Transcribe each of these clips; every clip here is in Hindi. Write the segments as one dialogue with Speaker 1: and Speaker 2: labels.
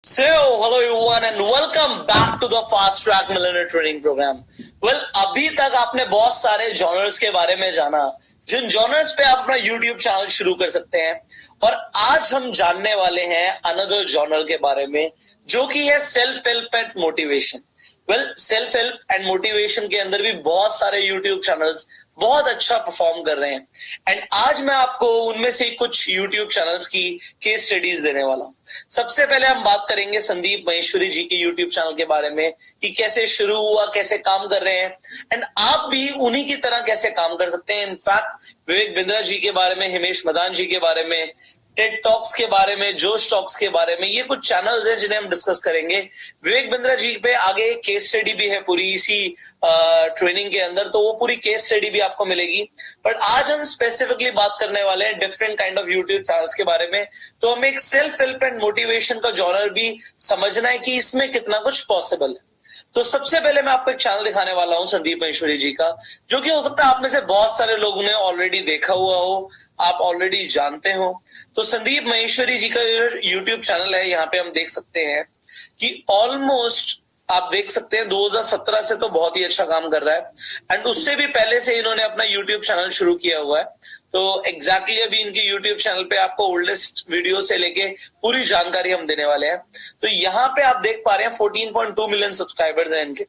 Speaker 1: So, hello everyone and welcome back to the Fast Track Millionaire Training Program. Well, अभी तक आपने बहुत सारे जॉनर्स के बारे में जाना, जिन जॉनर्स पे आप अपना YouTube चैनल शुरू कर सकते हैं, और आज हम जानने वाले हैं अनदर जॉनर के बारे में, जो कि है self help and motivation. Self help and motivation के अंदर भी बहुत सारे YouTube चैनल्स बहुत अच्छा परफॉर्म कर रहे हैं, एंड आज मैं आपको उनमें से कुछ YouTube चैनल्स की केस स्टडीज देने वाला हूं. सबसे पहले हम बात करेंगे संदीप महेश्वरी जी के YouTube चैनल के बारे में कि कैसे शुरू हुआ, कैसे काम कर रहे हैं, एंड आप भी उन्हीं की तरह कैसे काम कर सकते हैं. इनफैक्ट विवेक बिंद्रा जी के बारे में, हिमेश मदान जी के बारे में, टेड टॉक्स के बारे में, जोश टॉक्स के बारे में, ये कुछ चैनल्स हैं जिन्हें हम डिस्कस करेंगे. विवेक बिंद्रा जी पे आगे एक केस स्टडी भी है पूरी इसी ट्रेनिंग के अंदर, तो वो पूरी केस स्टडी भी आपको मिलेगी. बट आज हम स्पेसिफिकली बात करने वाले हैं different kind of YouTube channels के बारे में. तो हमें एक सेल्फ हेल्प एंड मोटिवेशन का जॉनर भी समझना है कि इसमें कितना कुछ पॉसिबल है. तो सबसे पहले मैं आपको एक चैनल दिखाने वाला हूं संदीप महेश्वरी जी का, जो कि हो सकता है आप में से बहुत सारे लोगों ने ऑलरेडी देखा हुआ हो, आप ऑलरेडी जानते हो. तो संदीप महेश्वरी जी का यूट्यूब चैनल है, यहाँ पे हम देख सकते हैं कि ऑलमोस्ट आप देख सकते हैं 2017 से तो बहुत ही अच्छा काम कर रहा है, एंड उससे भी पहले से इन्होंने अपना यूट्यूब चैनल शुरू किया हुआ है. तो एग्जैक्टली अभी इनके यूट्यूब चैनल पे आपको ओल्डेस्ट वीडियो से लेके पूरी जानकारी हम देने वाले हैं. तो यहाँ पे आप देख पा रहे हैं 14.2 मिलियन सब्सक्राइबर्स हैं इनके.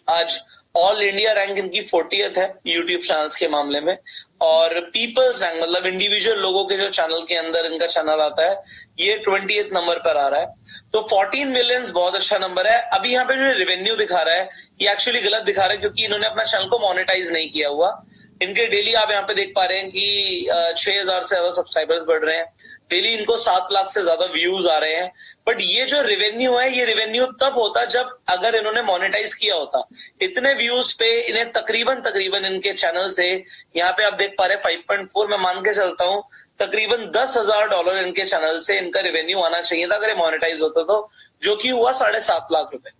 Speaker 1: आज ऑल इंडिया रैंक इनकी 40th है यूट्यूब चैनल्स के मामले में, और पीपल्स रैंक मतलब इंडिविजुअल लोगों के जो चैनल के अंदर इनका चैनल आता है, ये 20th नंबर पर आ रहा है. तो 14 मिलियंस बहुत अच्छा नंबर है. अभी यहाँ पे जो रेवेन्यू दिखा रहा है ये एक्चुअली गलत दिखा रहा है, क्योंकि इन्होंने अपना चैनल को मोनेटाइज नहीं किया हुआ. इनके डेली आप यहाँ पे देख पा रहे हैं कि 6000 से ज्यादा सब्सक्राइबर्स बढ़ रहे हैं, डेली इनको 7 लाख से ज्यादा व्यूज आ रहे हैं. बट ये जो रेवेन्यू है, ये रेवेन्यू तब होता जब अगर इन्होंने मोनेटाइज किया होता. इतने व्यूज पे इन्हें तकरीबन इनके चैनल से, यहाँ पे आप देख पा रहे हैं 5.4, मैं मान के चलता हूँ तकरीबन $10,000 इनके चैनल से इनका रेवेन्यू आना चाहिए था अगर ये मोनेटाइज होता, तो जो कि हुआ 7.5 लाख रुपए.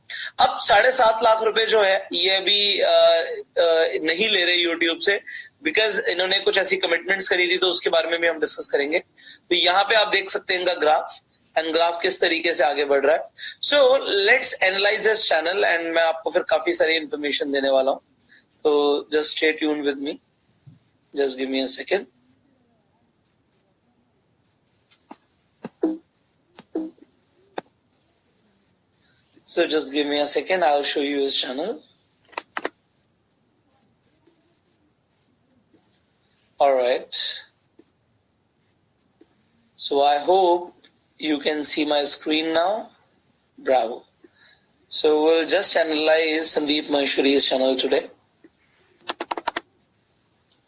Speaker 1: अब 7.5 लाख रुपए जो है ये अभी नहीं ले रहे यूट्यूब से, बिकॉज इन्होंने कुछ ऐसी कमिटमेंट्स करी थी, तो उसके बारे में भी हम डिस्कस करेंगे. तो यहाँ पे आप देख सकते हैं इनका ग्राफ, एंड ग्राफ किस तरीके से आगे बढ़ रहा है. So let's analyse this channel, and मैं आपको फिर काफी सारी इंफॉर्मेशन देने वाला हूँ. तो just stay tune with me, just give me a second. So just give me a second, I'll show you his channel. Alright. So I hope you can see my screen now. Bravo. So we'll just analyze Sandeep Maheshwari's channel today.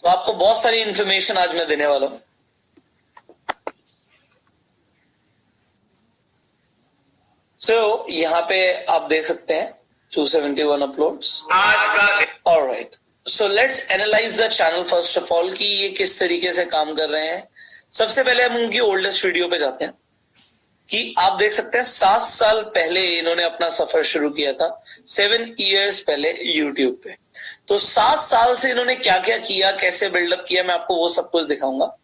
Speaker 1: तो आपको बहुत सारी इंफॉर्मेशन आज मैं देने वाला हूं. So, यहाँ पे आप देख सकते हैं 271 अपलोड्स आज का. Alright, so let's analyse the channel first of all कि ये किस तरीके से काम कर रहे हैं. सबसे पहले हम उनकी ओल्डेस्ट वीडियो पे जाते हैं कि आप देख सकते हैं 7 साल पहले इन्होंने अपना सफर शुरू किया था, 7 years पहले यूट्यूब पे. तो 7 साल से इन्होंने क्या क्या किया, कैसे बिल्डअप किया, मैं आपको वो सब कुछ दिखाऊंगा.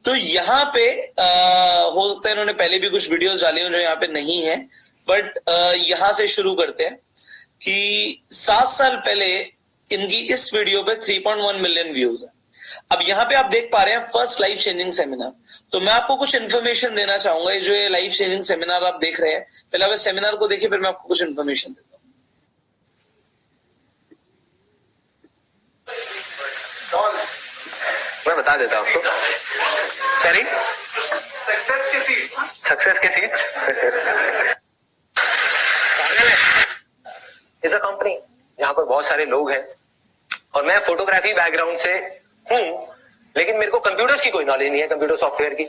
Speaker 1: तो यहाँ पे हो सकता है इन्होंने पहले भी कुछ वीडियोस डाली हो जो यहाँ पे नहीं है, बट यहां से शुरू करते हैं कि 7 साल पहले इनकी इस वीडियो पे 3.1 मिलियन व्यूज है. अब यहाँ पे आप देख पा रहे हैं फर्स्ट लाइफ चेंजिंग सेमिनार. तो मैं आपको कुछ इन्फॉर्मेशन देना चाहूंगा. ये जो ये लाइफ चेंजिंग सेमिनार आप देख रहे हैं, पहले आप इस सेमिनार को देखिए, फिर मैं आपको कुछ इन्फॉर्मेशन देता हूँ.
Speaker 2: मैं बता देता हूँ आपको. सॉरी, सक्सेस की सीट इज अ कंपनी जहां पर बहुत सारे लोग हैं, और मैं फोटोग्राफी बैकग्राउंड से हूं, लेकिन मेरे को कंप्यूटर्स की कोई नॉलेज नहीं है, कंप्यूटर सॉफ्टवेयर की.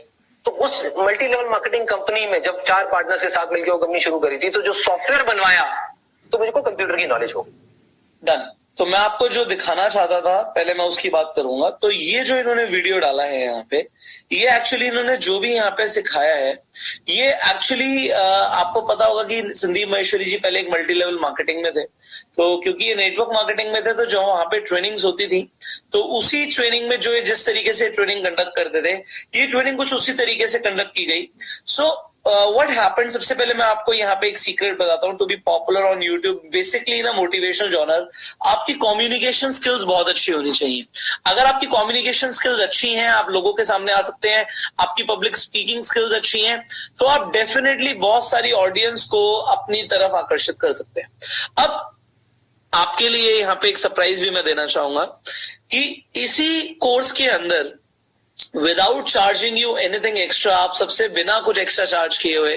Speaker 2: तो उस मल्टी लेवल मार्केटिंग कंपनी में जब 4 पार्टनर्स के साथ मिलकर वो कंपनी शुरू करी थी, तो जो सॉफ्टवेयर बनवाया तो मुझको कंप्यूटर की नॉलेज हो.
Speaker 1: डन. तो मैं आपको जो दिखाना चाहता था पहले मैं उसकी बात करूंगा. तो ये जो इन्होंने वीडियो डाला है यहाँ पे, ये एक्चुअली इन्होंने जो भी यहाँ पे सिखाया है, ये एक्चुअली आपको पता होगा कि संदीप महेश्वरी जी पहले एक मल्टी लेवल मार्केटिंग में थे. तो क्योंकि ये नेटवर्क मार्केटिंग में थे, तो जो वहां पे ट्रेनिंग्स होती थी, तो उसी ट्रेनिंग में जो जिस तरीके से ट्रेनिंग कंडक्ट करते थे, ये ट्रेनिंग कुछ उसी तरीके से कंडक्ट की गई. सो व्हाट हैपेंड, सबसे पहले मैं आपको यहाँ पे एक सीक्रेट बताता हूँ to be popular on YouTube, basically ना मोटिवेशनल जॉनर, आपकी कम्युनिकेशन स्किल्स बहुत अच्छी होनी चाहिए। अगर आपकी कम्युनिकेशन स्किल्स अच्छी हैं, आप लोगों के सामने आ सकते हैं, आपकी पब्लिक स्पीकिंग स्किल्स अच्छी हैं, तो आप डेफिनेटली बहुत सारी ऑडियंस को अपनी तरफ आकर्षित कर सकते हैं। अब आपके लिए यहाँ पे एक सरप्राइज भी मैं देना चाहूंगा कि इसी कोर्स के अंदर without charging you anything extra, आप सबसे बिना कुछ एक्स्ट्रा चार्ज किए हुए,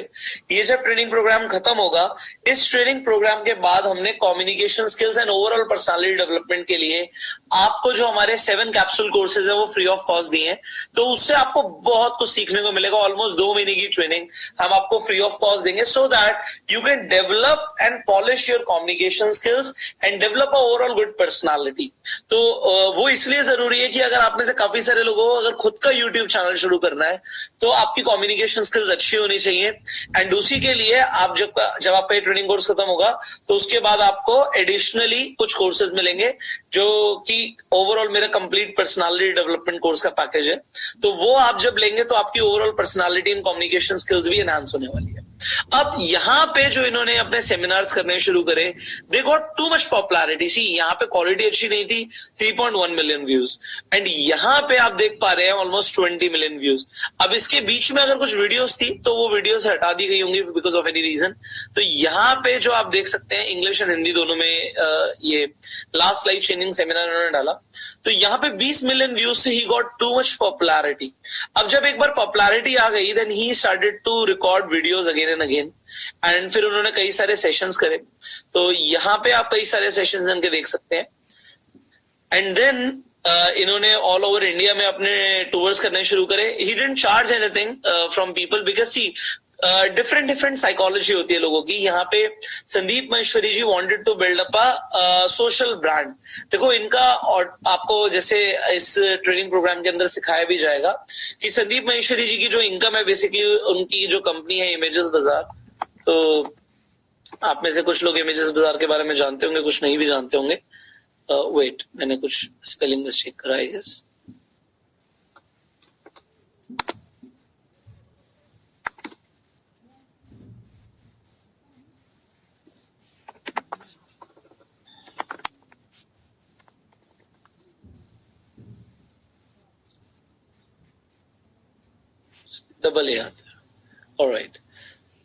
Speaker 1: ये जब ट्रेनिंग प्रोग्राम खत्म होगा, इस ट्रेनिंग प्रोग्राम के बाद हमने communication skills and overall personality development के लिए आपको जो हमारे 7 कैप्सूल कोर्सेज है वो फ्री ऑफ कॉस्ट दिए हैं। तो उससे आपको बहुत कुछ सीखने को मिलेगा। ऑलमोस्ट 2 महीने की ट्रेनिंग हम आपको फ्री ऑफ कॉस्ट देंगे, so that you can develop and polish your communication skills and develop a overall good personality. तो वो इसलिए जरूरी है कि अगर आप में से काफी सारे लोगों को अगर खुद का यूट्यूब चैनल शुरू करना है तो आपकी कम्युनिकेशन स्किल्स अच्छी होनी चाहिए। एंड उसी के लिए आप जब आपका ट्रेनिंग कोर्स खत्म होगा तो उसके बाद आपको एडिशनली कुछ कोर्सेज मिलेंगे जो कि ओवरऑल मेरा कंप्लीट पर्सनालिटी डेवलपमेंट कोर्स का पैकेज है। तो वो आप जब लेंगे तो आपकी overall personality and communication skills भी एनहांस होने वाली है। अब यहाँ पे जो इन्होंने अपने सेमिनार्स करने शुरू करे, they got too much popularity. See यहाँ पे क्वालिटी अच्छी नहीं थी, 3.1 मिलियन व्यूज, एंड यहाँ पे आप देख पा रहे हैं ऑलमोस्ट 20 मिलियन व्यूज। अब इसके बीच में अगर कुछ वीडियोस थी तो वो वीडियोस हटा दी गई होंगी बिकॉज ऑफ एनी रीजन। तो यहाँ पे जो आप देख सकते हैं इंग्लिश एंड हिंदी दोनों में ये लास्ट लाइव ट्रेनिंग सेमिनार इन्होंने डाला, तो यहाँ पे 20 मिलियन व्यूज से ही गॉट टू मच पॉपुलैरिटी। अब जब एक बार पॉपुलैरिटी आ गई, then he started to record videos again and again, and फिर उन्होंने कई सारे सेशंस करे। तो यहाँ पे आप कई सारे सेशंस इनके देख सकते हैं। एंड देन इन्होंने ऑल ओवर इंडिया में अपने टूर्स करने शुरू करे। He didn't charge anything from people because see different psychology होती है लोगों की। यहाँ पे Sandeep Maheshwari ji wanted to build up a social brand. देखो इनका, और आपको जैसे इस ट्रेनिंग प्रोग्राम के अंदर सिखाया भी जाएगा कि संदीप महेश्वरी जी की जो इनकम है, बेसिकली उनकी जो कंपनी है इमेजेस बाजार, तो आप में से कुछ लोग इमेजेस बाजार के बारे में जानते होंगे, कुछ नहीं भी जानते होंगे। वेट, मैंने कुछ स्पेलिंग मिस्टेक करा है। डबल ए आता है। ऑलराइट,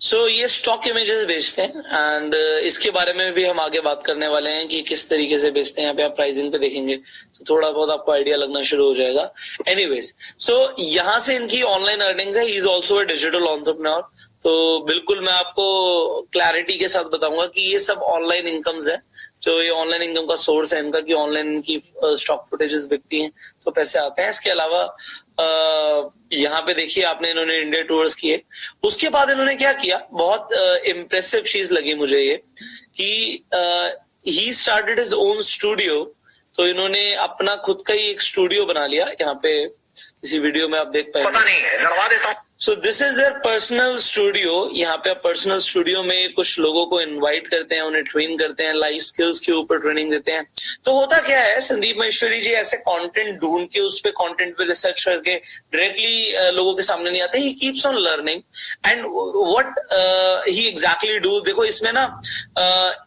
Speaker 1: सो ये स्टॉक इमेजेस बेचते हैं, एंड इसके बारे में भी हम आगे बात करने वाले हैं कि किस तरीके से बेचते हैं। यहाँ पे आप प्राइसिंग पे देखेंगे तो थोड़ा बहुत आपको आइडिया लगना शुरू हो जाएगा। एनीवेज, सो यहाँ से इनकी ऑनलाइन अर्निंग्स है। ही is also a digital entrepreneur. तो बिल्कुल मैं आपको क्लैरिटी के साथ बताऊंगा कि ये सब ऑनलाइन इनकम्स है, जो ये ऑनलाइन इनकम का सोर्स है इनका, कि ऑनलाइन इनकी स्टॉक फुटेजेस बिकती हैं तो पैसे आते हैं। इसके अलावा यहाँ पे देखिए आपने, इन्होंने इंडिया टूर्स किए। उसके बाद इन्होंने क्या किया, बहुत इम्प्रेसिव चीज लगी मुझे ये कि he started his own studio. तो इन्होंने अपना खुद का ही एक स्टूडियो बना लिया। यहाँ पे इसी वीडियो में आप देख पाएंगे,
Speaker 2: पता नहीं है, लड़वा देता हूँ।
Speaker 1: सो this is their personal studio. यहाँ पे पर्सनल स्टूडियो में कुछ लोगों को इनवाइट करते हैं, उन्हें ट्रेन करते हैं, लाइफ स्किल्स के ऊपर ट्रेनिंग देते हैं। तो होता क्या है, संदीप महेश्वरी जी ऐसे कंटेंट ढूंढ के, उस पे कंटेंट पे रिसर्च करके डायरेक्टली लोगों के सामने नहीं आते। He keeps on learning and what he exactly do. देखो इसमें ना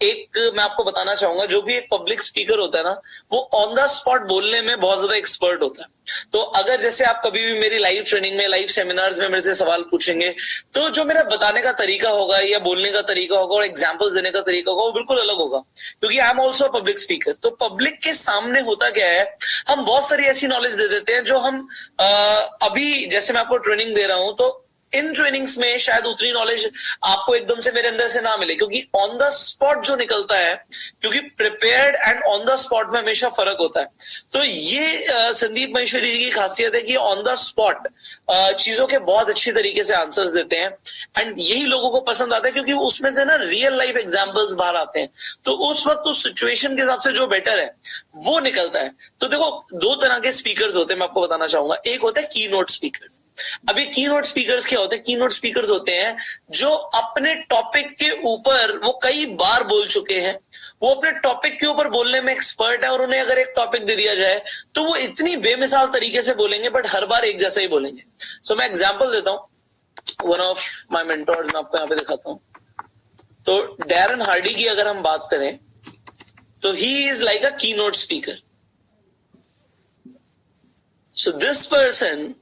Speaker 1: एक मैं आपको बताना चाहूंगा, जो भी एक पब्लिक स्पीकर होता है ना, वो ऑन द स्पॉट बोलने में बहुत ज्यादा एक्सपर्ट होता है। तो अगर जैसे आप कभी भी मेरी लाइव ट्रेनिंग में, लाइव सेमिनार्स में मेरे से सवाल पूछेंगे, तो जो मेरा बताने का तरीका होगा या बोलने का तरीका होगा और एग्जांपल्स देने का तरीका होगा, वो बिल्कुल अलग होगा, क्योंकि I am also public speaker. तो पब्लिक के सामने होता क्या है, हम बहुत सारी ऐसी नॉलेज दे देते हैं जो हम अभी जैसे मैं आपको ट्रेनिंग दे रहा हूं, तो इन ट्रेनिंग्स में शायद उतनी नॉलेज आपको एकदम से मेरे अंदर से ना मिले, क्योंकि ऑन द स्पॉट जो निकलता है, क्योंकि prepared and on the spot में हमेशा फर्क होता है। तो ये संदीप महेश्वरी जी की खासियत है कि ऑन द स्पॉट चीजों के बहुत अच्छी तरीके से आंसर्स देते हैं, एंड यही लोगों को पसंद आता है, क्योंकि उसमें से ना रियल लाइफ एग्जाम्पल्स बाहर आते हैं। तो उस वक्त उस सिचुएशन के हिसाब से जो बेटर है वो निकलता है। तो देखो 2 तरह के स्पीकर्स होते हैं, मैं आपको बताना चाहूंगा। एक होता है की नोट स्पीकर्स। अभी की नोट स्पीकर्स क्या होते हैं, की नोट स्पीकर्स होते हैं जो अपने टॉपिक के ऊपर वो कई बार बोल चुके हैं, वो अपने टॉपिक के ऊपर बोलने में एक्सपर्ट है, और उन्हें अगर एक टॉपिक दे दिया जाए तो वो इतनी बेमिसाल तरीके से बोलेंगे, बट हर बार एक जैसा ही बोलेंगे। सो मैं एग्जांपल देता हूं। वन ऑफ माय मेंटोर्स, मैं आपको यहाँ पे दिखाता हूँ। तो डैरन हार्डी की अगर हम बात करें तो ही इज लाइक अ की note speaker. So this person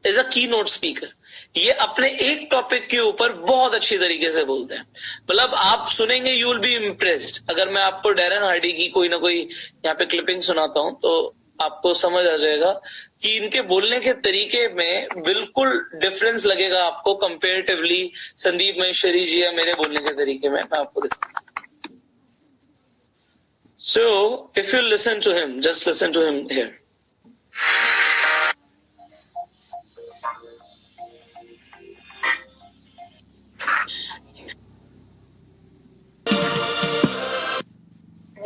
Speaker 1: is a की नोट स्पीकर। ये अपने एक टॉपिक के ऊपर बहुत अच्छी तरीके से बोलते हैं। मतलब आप सुनेंगे, यू विल बी इम्प्रेस्ड। अगर मैं आपको डैरन हार्डी की कोई ना कोई यहाँ पे क्लिपिंग सुनाता हूं तो आपको समझ आ जाएगा कि इनके बोलने के तरीके में बिल्कुल डिफरेंस लगेगा आपको कंपेरेटिवली संदीप महेश्वरी जी या मेरे बोलने के तरीके में। मैं आपको दिखाता हूं। So if you listen to him, just listen to him here.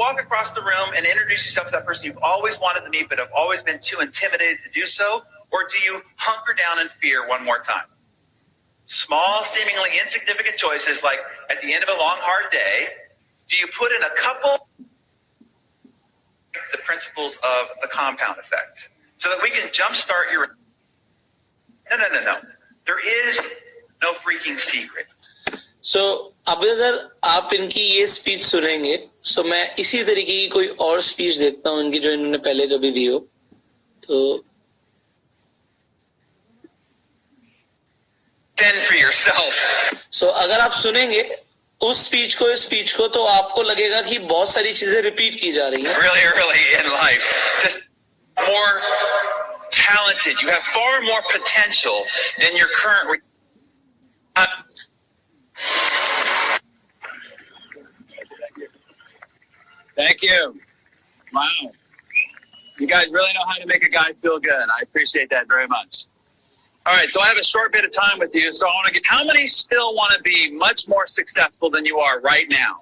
Speaker 3: Walk across the room and introduce yourself to that person you've always wanted to meet but have always been too intimidated to do so? Or do you hunker down in fear one more time? Small, seemingly insignificant choices like at the end of a long, hard day, do you put in a couple the principles of the compound effect so that we can jumpstart your... No. There is no freaking secret.
Speaker 1: सो अब अगर आप इनकी ये स्पीच सुनेंगे, सो मैं इसी तरीके की कोई और स्पीच देखता हूँ इनकी जो इन्होंने पहले कभी दी हो। तो
Speaker 3: for yourself.
Speaker 1: सो अगर आप सुनेंगे उस स्पीच को, इस स्पीच को, तो आपको लगेगा कि बहुत सारी चीजें रिपीट की जा रही हैं।
Speaker 3: Really early in life, just more talented. You have far more potential than your current.
Speaker 4: Thank you. Wow. You guys really know how to make a guy feel good. I appreciate that very much. All right, so I have a short bit of time with you, so I want to get, how many still want to be much more successful than you are right now?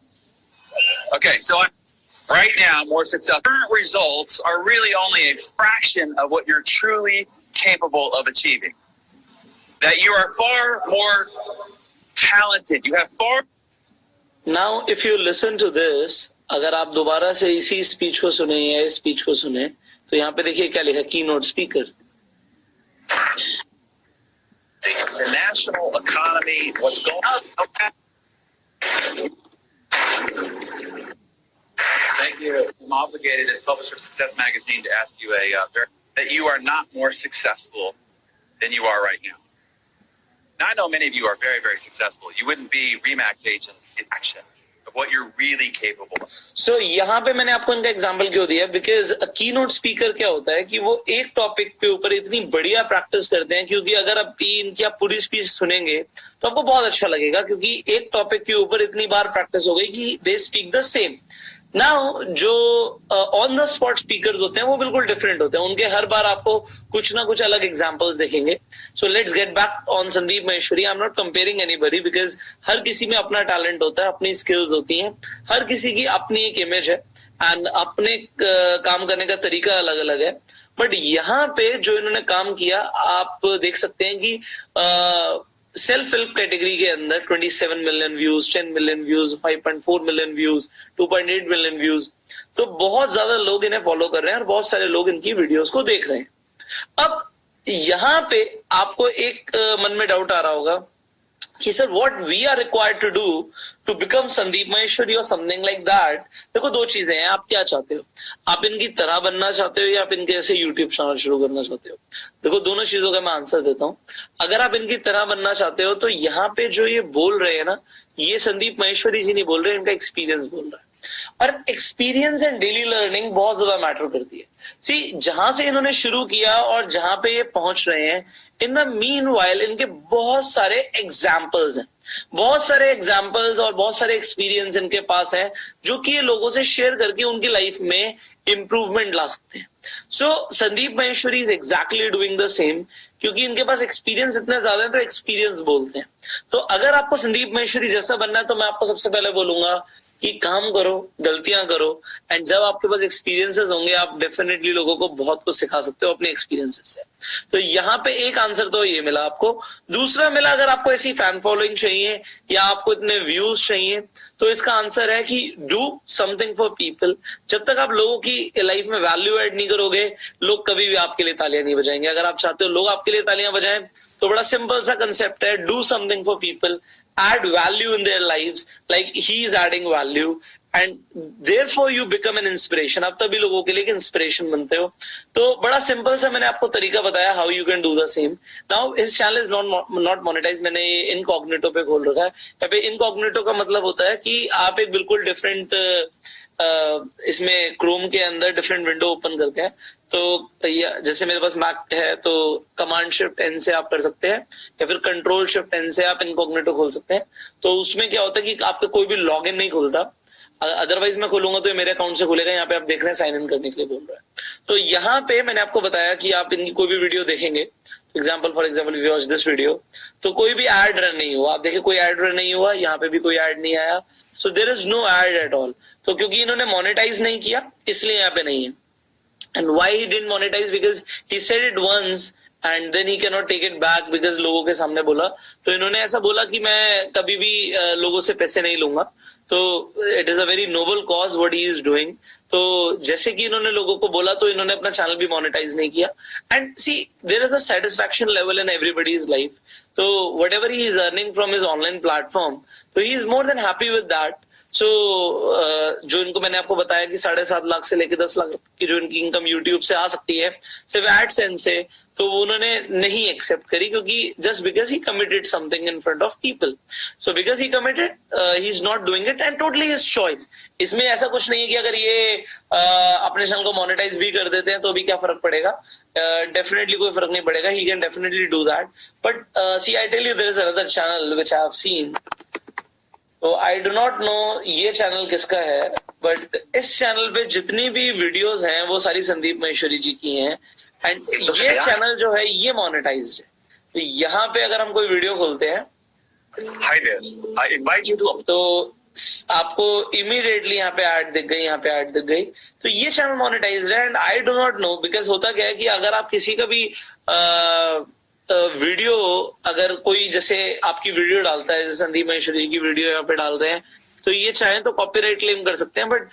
Speaker 4: Okay, so right now, more successful. Current results are really only a fraction of what you're truly capable of achieving. That you are far more talented. You have far...
Speaker 1: Now, if you listen to this, अगर आप दोबारा से इसी स्पीच को सुने या इस स्पीच को सुने तो यहाँ पे देखिए क्या लिखा, की note speaker.
Speaker 3: The national economy, what's going on? Okay.
Speaker 4: Thank you. I'm obligated as publisher of Success Magazine to ask you that you are not more successful than you are right now. Now, I know many of you are very, very successful. You wouldn't be Remax agents in action of what you're really capable of.
Speaker 1: So, यहाँ पे मैंने आपको इनका एग्जांपल क्यों दिया? बिकॉज की नोट स्पीकर क्या होता है कि वो एक टॉपिक के ऊपर इतनी बढ़िया प्रैक्टिस करते हैं, क्योंकि अगर आप इनकी आप पूरी स्पीच सुनेंगे तो आपको बहुत अच्छा लगेगा, क्योंकि एक टॉपिक के ऊपर इतनी बार प्रैक्टिस हो गई कि they speak the same. Now जो ऑन द स्पॉट स्पीकर्स होते हैं वो बिल्कुल डिफरेंट होते हैं, उनके हर बार आपको कुछ ना कुछ अलग एग्जांपल्स देखेंगे। So let's get back on Sandeep Maheshwari. I am not comparing anybody, because हर किसी में अपना टैलेंट होता है, अपनी स्किल्स होती हैं, हर किसी की अपनी एक इमेज है एंड अपने काम करने का तरीका अलग अलग है। बट यहाँ पे जो इन्होंने काम किया आप देख सकते हैं कि सेल्फ हेल्प कैटेगरी के अंदर 27 million views, 10 million views, 5.4 million views, 2.8 million views, तो बहुत ज्यादा लोग इन्हें फॉलो कर रहे हैं और बहुत सारे लोग इनकी वीडियोस को देख रहे हैं। अब यहाँ पे आपको एक मन में डाउट आ रहा होगा कि sir what we are required to do to become Sandeep Maheshwari और समथिंग लाइक दैट। देखो दो चीजें हैं, आप क्या चाहते हो, आप इनकी तरह बनना चाहते हो या आप इनके ऐसे यूट्यूब चैनल शुरू करना चाहते हो? देखो दोनों चीजों का मैं आंसर देता हूं। अगर आप इनकी तरह बनना चाहते हो तो यहाँ पे जो ये बोल रहे हैं ना, ये संदीप महेश्वरी जी नहीं बोल रहे, इनका एक्सपीरियंस बोल रहा है। और एक्सपीरियंस एंड डेली लर्निंग बहुत ज्यादा मैटर करती है। सी जहां से इन्होंने शुरू किया और जहां पे ये पहुंच रहे हैं, इन द मीनवाइल इनके बहुत सारे एग्जाम्पल्स हैं, बहुत सारे एग्जाम्पल्स और बहुत सारे एक्सपीरियंस इनके पास है जो कि ये लोगों से शेयर करके उनकी लाइफ में इंप्रूवमेंट ला सकते हैं। So Sandeep Maheshwari is exactly doing the same, क्योंकि इनके पास एक्सपीरियंस इतने ज्यादा है तो एक्सपीरियंस बोलते हैं। तो अगर आपको संदीप महेश्वरी जैसा बनना है तो मैं आपको सबसे पहले बोलूंगा कि काम करो, गलतियां करो, एंड जब आपके पास एक्सपीरियंसेस होंगे आप डेफिनेटली लोगों को बहुत कुछ सिखा सकते हो अपने एक्सपीरियंसेस से। तो यहाँ पे एक आंसर तो ये मिला आपको। दूसरा मिला, अगर आपको ऐसी फैन फॉलोइंग चाहिए या आपको इतने व्यूज चाहिए, तो इसका आंसर है कि डू समथिंग फॉर पीपल। जब तक आप लोगों की लाइफ में वैल्यू ऐड नहीं करोगे, लोग कभी भी आपके लिए तालियां नहीं बजाएंगे। अगर आप चाहते हो लोग आपके लिए तालियां बजाएं, तो बड़ा सिंपल सा कंसेप्ट है, do something for people, add value in their lives like he is adding value, and therefore you become an inspiration। आप तभी लोगों के लिए इंस्पिरेशन बनते हो। तो बड़ा सिंपल सा मैंने आपको तरीका बताया how you can do the same। Now his channel is not monetized। मैंने इनकॉग्निटो पे खोल रखा है। यहाँ पे इनकॉग्निटो का मतलब होता है कि आप एक बिल्कुल डिफरेंट इसमें क्रोम के अंदर डिफरेंट विंडो ओपन करते हैं। तो जैसे मेरे पास मैक है तो कमांड शिफ्ट एन से आप कर सकते हैं, या फिर कंट्रोल शिफ्ट एन से आप इनकॉग्निटो खोल सकते हैं। तो उसमें क्या होता है कि आपका कोई भी लॉगिन नहीं खुलता, अदरवाइज मैं खोलूंगा तो ये मेरे अकाउंट से खुलेगा। यहाँ पे आप देख रहे हैं साइन इन करने के लिए बोल रहा है। तो यहाँ पे मैंने आपको बताया कि आप इनकी कोई भी वीडियो देखेंगे, for example we watch this video, तो कोई भी एड रन नहीं हुआ। आप देखिए कोई एड रन नहीं हुआ, यहाँ पे भी कोई एड नहीं आया। So there is no ad at all. तो क्योंकि इन्होंने मोनेटाइज नहीं किया इसलिए यहाँ पे नहीं है। And why he didn't monetize? Because he said it once and then he cannot take it back because लोगों के सामने बोला। तो इन्होंने ऐसा बोला कि मैं कभी भी लोगों से पैसे नहीं लूंगा। तो it is a very noble cause what he is doing. तो जैसे कि इन्होंने लोगों को बोला तो इन्होंने अपना चैनल भी मोनेटाइज नहीं किया। And see there is a satisfaction level in everybody's life. तो whatever he is earning from his online platform, तो he is more than happy with that. So जो इनको मैंने आपको बताया कि 7.5 लाख से लेकर 10 लाख की जो इनकी इनकम यूट्यूब से आ सकती है सिर्फ एडसेंस से, तो वो उन्होंने नहीं एक्सेप्ट करी, क्योंकि just because he committed something in front of people. So because he committed he is not doing it and totally his choice. इसमें ऐसा कुछ नहीं है कि अगर ये अपने चैनल को मोनेटाइज भी कर देते हैं तो भी क्या फर्क पड़ेगा। डेफिनेटली कोई फर्क नहीं पड़ेगा। He can definitely do that. But see I tell you there is another channel which I have seen. तो आई डू नॉट नो ये चैनल किसका है, बट इस चैनल पे जितनी भी वीडियोस हैं वो सारी संदीप महेश्वरी जी की हैं। एंड ये चैनल जो है ये मोनेटाइज्ड है। तो यहाँ पे अगर हम कोई वीडियो खोलते हैं,
Speaker 4: Hi there. I invite you to.
Speaker 1: तो आपको इमीडिएटली यहाँ पे ऐड दिख गई, यहाँ पे ऐड दिख गई। तो ये चैनल मोनेटाइज्ड है। And I do not no, because होता क्या है कि अगर आप किसी का भी वीडियो, अगर कोई जैसे आपकी वीडियो डालता है, जैसे संदीप महेश्वरी जी की वीडियो यहाँ पे डाल रहे हैं, तो ये चाहे तो कॉपीराइट क्लेम कर सकते हैं। बट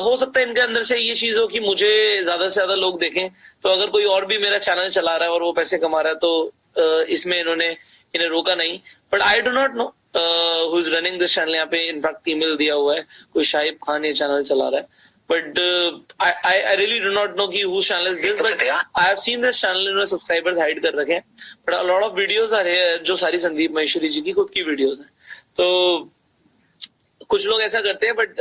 Speaker 1: हो सकता है इनके अंदर से ये चीज हो कि मुझे ज्यादा से ज्यादा लोग देखें। तो अगर कोई और भी मेरा चैनल चला रहा है और वो पैसे कमा रहा है तो इसमें इन्हें रोका नहीं। But I do not know who is running this channel. यहाँ पे इनफैक्ट ईमेल दिया हुआ है, कोई शाहिब खान ये चैनल चला रहा है। But I really do not know कि whose channel is this, but I have seen this channel, इन्होंने सब्सक्राइबर्स हाइड कर रखे हैं। But a lot of videos are here जो सारी संदीप महेश्वरी जी की खुद की वीडियोस हैं। तो कुछ लोग ऐसा करते हैं, बट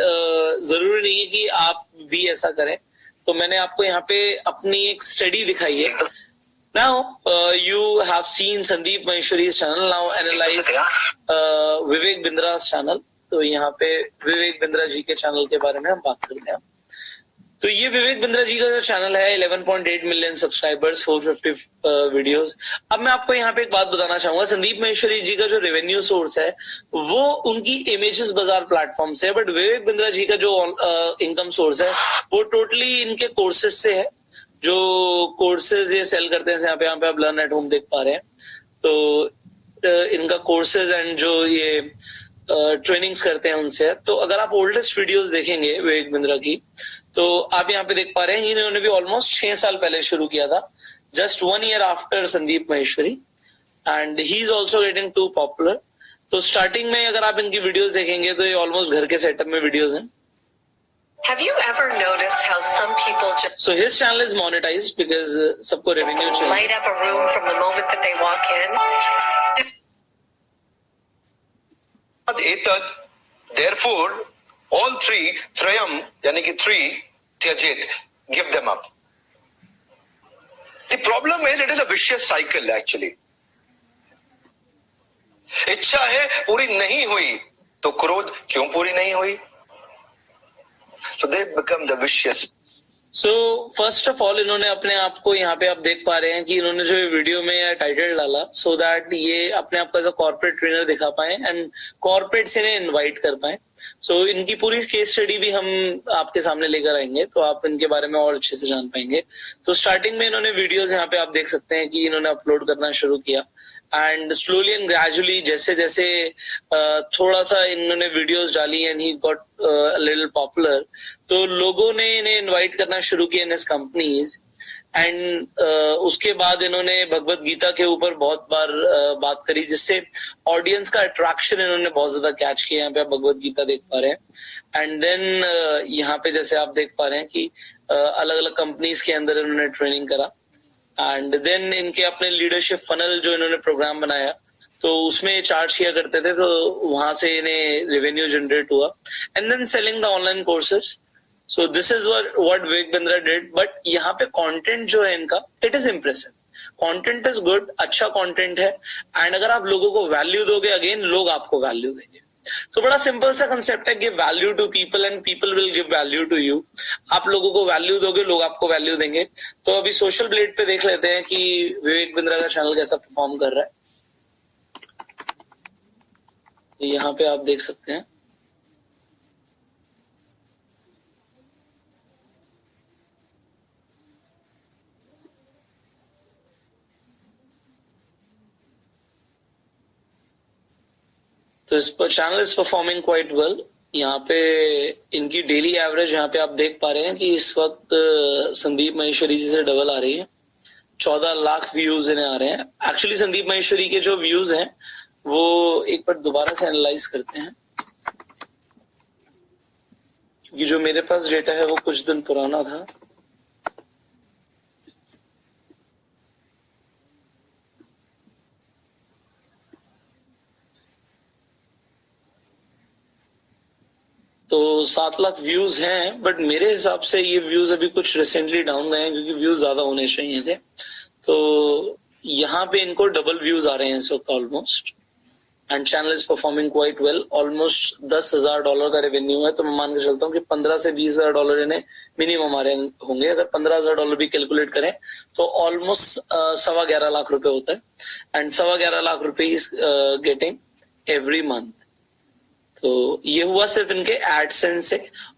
Speaker 1: जरूरी नहीं है कि आप भी ऐसा करें। तो मैंने आपको यहाँ पे अपनी एक स्टडी दिखाई है। Now you have seen Sandeep Maheshwari's channel. Now analyze Vivek बिंद्रा's channel। तो यहाँ पे विवेक बिंद्रा जी के चैनल के बारे में हम बात करते हैं। तो ये विवेक बिंद्रा जी का जो चैनल है 11.8 मिलियन सब्सक्राइबर्स, 450 वीडियोस। अब मैं आपको यहाँ पे एक बात बताना चाहूंगा, संदीप महेश्वरी जी का जो रेवेन्यू सोर्स है वो उनकी इमेजेस बाजार प्लेटफॉर्म से है। बट विवेक बिंद्रा जी का जो इनकम सोर्स है वो टोटली इनके कोर्सेज से है। जो कोर्सेज ये सेल करते हैं, यहाँ पे आप लर्न एट होम देख पा रहे हैं। तो इनका कोर्सेज एंड जो ये ट्रेनिंग्स करते हैं उनसे। तो अगर आप ओल्डेस्ट वीडियोस देखेंगे विवेक बिंद्रा की, तो आप यहाँ पे देख पा रहे हैं इन्होंने भी ऑलमोस्ट 6 साल पहले शुरू किया था, just 1 year after Sandeep Maheshwari. And he is also getting too popular. तो स्टार्टिंग में अगर आप इनकी वीडियोस देखेंगे तो ये ऑलमोस्ट घर के सेटअप में वीडियोस हैं।
Speaker 5: Have you ever noticed how some people just
Speaker 1: So his channel is monetized because सबको रेवेन्यू चाहिए।
Speaker 5: light up a room from the moment that they walk in?
Speaker 6: एतद therefore all three त्रयम यानी कि 3 त्यजेत, give them up. The problem is it is a vicious cycle actually. इच्छा है पूरी नहीं हुई तो क्रोध क्यों पूरी नहीं हुई? So they become the vicious.
Speaker 1: So first of all इन्होंने अपने आप को यहाँ पे आप देख पा रहे हैं कि इन्होंने जो वीडियो में टाइटल डाला सो दैट ये अपने आप को एज अ कॉर्पोरेट ट्रेनर दिखा पाए एंड कॉर्पोरेट से इन्हें इन्वाइट कर पाए। सो इनकी पूरी केस स्टडी भी हम आपके सामने लेकर आएंगे, तो आप इनके बारे में और अच्छे से जान पाएंगे। तो स्टार्टिंग में इन्होंने वीडियोस यहाँ पे आप देख सकते हैं कि इन्होंने अपलोड करना शुरू किया, एंड स्लोली एंड ग्रेजुअली जैसे जैसे थोड़ा सा इन्होंने वीडियोस डाली and he got little popular, तो लोगों ने इन्हें इनवाइट करना शुरू किया इन हिज कंपनीज। एंड उसके बाद इन्होंने भगवत गीता के ऊपर बहुत बार बात करी, जिससे ऑडियंस का अट्रैक्शन इन्होंने बहुत ज्यादा कैच किया। यहाँ पे आप भगवत गीता देख पा रहे हैं। एंड देन यहाँ पे जैसे आप देख पा रहे हैं कि अलग अलग कंपनीज के अंदर इन्होंने ट्रेनिंग करा, एंड देन इनके अपने लीडरशिप फनल जो इन्होंने प्रोग्राम बनाया, तो उसमें चार्ज किया करते थे, तो वहां से इन्हें रेवेन्यू जनरेट हुआ। And then selling the online courses. So this is what Vivek Bindra did. But यहाँ पे कंटेंट जो है इनका, it is impressive, content is good, अच्छा कंटेंट है। एंड अगर आप लोगों को वैल्यू दोगे, अगेन लोग आपको वैल्यू देंगे। तो बड़ा सिंपल सा कंसेप्ट है, give value to people and people will give value to you. आप लोगों को वैल्यू दोगे, लोग आपको वैल्यू देंगे। तो अभी सोशल ब्लेड पे देख लेते हैं कि विवेक बिंद्रा का चैनल कैसा परफॉर्म कर रहा है। यहाँ पे आप देख सकते हैं तो इस पर channel is performing quite well. यहाँ पे इनकी डेली एवरेज यहाँ पे आप देख पा रहे हैं कि इस वक्त संदीप महेश्वरी जी से डबल आ रही है। 14 लाख व्यूज इन्हें आ रहे हैं। एक्चुअली संदीप महेश्वरी के जो व्यूज हैं वो एक बार दोबारा से एनालाइज करते हैं, क्योंकि जो मेरे पास डेटा है वो कुछ दिन पुराना था। तो 7 लाख व्यूज हैं, बट मेरे हिसाब से ये व्यूज अभी कुछ रिसेंटली डाउन गए हैं, क्योंकि व्यूज ज्यादा होने चाहिए थे। तो यहाँ पे इनको डबल व्यूज आ रहे हैं इस वक्त almost, and channel is performing quite well. Almost $10,000 का रेवेन्यू है, तो मैं मान के चलता हूँ कि $15,000 से $20,000 इन्हें मिनिमम आ रहे होंगे। अगर $15,000 भी कैलकुलेट करें तो ऑलमोस्ट 11.25 लाख रुपए होता है, एंड 11.25 लाख रुपए इज गेटिंग एवरी मंथ। तो ये हुआ सिर्फ इनके एडसेंस से।